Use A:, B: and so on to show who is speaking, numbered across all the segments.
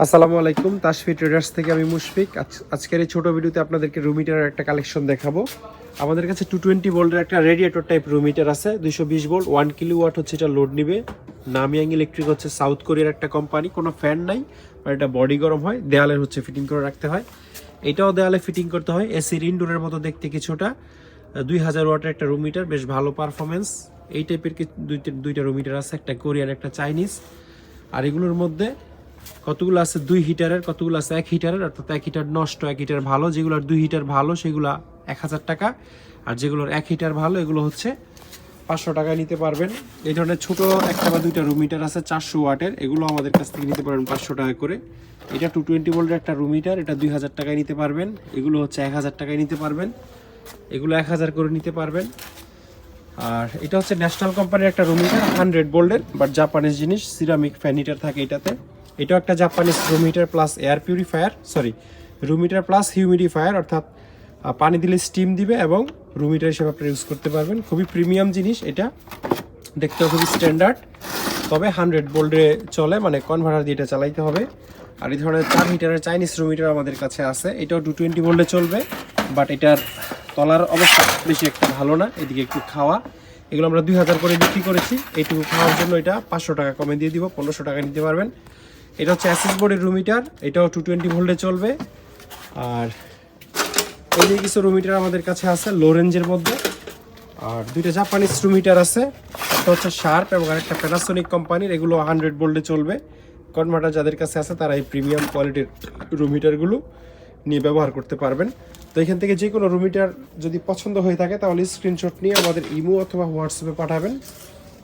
A: আসসালামু আলাইকুম, তাশফি ট্রেডার্স থেকে আমি মুশফিক। আজকের এই ছোট ভিডিওতে আপনাদেরকে রুম হিটারের একটা কালেকশন দেখাবো। আমাদের কাছে 220 ভোল্টের একটা রেডিয়েটর টাইপ রুম হিটার আছে, 220 ভোল্ট 1 কিলোওয়াট হচ্ছে এটা লোড নিবে। নামিয়াং ইলেকট্রিক হচ্ছে সাউথ কোরিয়ার একটা কোম্পানি, কোনো ফ্যান নাই, আর এটা বডি গরম হয়, দেয়ালে হচ্ছে ফিটিং করে রাখতে হয়। এটাও দেয়ালে ফিটিং করতে হয়। এসির ইনডোরের মতো দেখতে কিছুটা। 2000 ওয়াটের একটা রুম হিটার, বেশ ভালো পারফরমেন্স। এই টাইপের দুইটা রুম হিটার আছে, একটা কোরিয়ান একটা চাইনিজ। আর এগুলোর মধ্যে কতগুলো আছে 2 হিটারের, কতগুলো আছে 1 হিটারের, অর্থাৎ 1 হিটার নষ্ট 1 হিটার ভালো। যেগুলোর 2 হিটার ভালো সেগুলো 1000 টাকা, আর যেগুলোর 1 হিটার ভালো এগুলো হচ্ছে 500 টাকায় নিতে পারবেন। এই ধরনের ছোট একটা বা দুইটা রুম হিটার আছে 400 ওয়াটের, এগুলো আমাদের কাছ থেকে নিতে পারবেন 500 টাকা করে। এটা 220 ভোল্টের একটা রুম হিটার, এটা 2000 টাকায় নিতে পারবেন। এগুলো হচ্ছে 1000 টাকায় নিতে পারবেন, এগুলো 1000 করে নিতে পারবেন। আর এটা হচ্ছে ন্যাশনাল কোম্পানির একটা রুম হিটার, 100 ভোল্টের, বাট জাপানিজ জিনিস, সিরামিক ফ্যান হিটার থাকে এটাতে। এটাও একটা Japanese room heater plus air purifier, room heater plus humidifier, অর্থাৎ পানি দিলে স্টিম দিবে এবং রুম হিটার হিসেবে আপনি ইউজ করতে পারবেন। খুবই প্রিমিয়াম জিনিস এটা, দেখতেও খুবই স্ট্যান্ডার্ড, তবে 100 ভোল্টে চলে, মানে কনভার্টার দিয়ে এটা চালাইতে হবে। আর এই ধরনের 4 হিটারের চাইনিজ রুম হিটার আমাদের কাছে আছে, এটাও 220 ভোল্টে চলবে, বাট এটার তলার অবস্থা বেশি একটা ভালো না, এদিকে একটু খাওয়া। এগুলো আমরা 2000 করে বিক্রি করেছি, এইটুকু খাওয়ার জন্য এটা 500 টাকা কমে দিয়ে দিব, 1500 টাকা নিতে পারবেন। এটা হচ্ছে অ্যাসেস বোর্ডের রুম হিটার, এটাও 220 ভোল্টে চলবে। আর এই যে কিছু রুম হিটার আমাদের কাছে আছে লো রেঞ্জের মধ্যে। আর দুইটা জাপানিজ রুম হিটার আছে, একটা হচ্ছে শার্প এবং আরেকটা প্যানাসোনিক কোম্পানির, এগুলো 100 ভোল্টে চলবে। কনভার্টার যাদের কাছে আছে তারা এই প্রিমিয়াম কোয়ালিটির রুম হিটারগুলো নিয়ে ব্যবহার করতে পারবেন। তো এখান থেকে যে কোনো রুম হিটার যদি পছন্দ হয়ে থাকে তাহলে স্ক্রিনশট নিয়ে আমাদের ইমো অথবা হোয়াটসঅ্যাপে পাঠাবেন।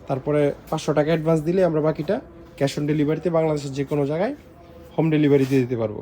A: তারপরে 500 টাকা অ্যাডভান্স দিলে আমরা বাকিটা ক্যাশ অন ডেলিভারিতে বাংলাদেশের যে কোনো জায়গায় হোম ডেলিভারি দিয়ে দিতে পারবো।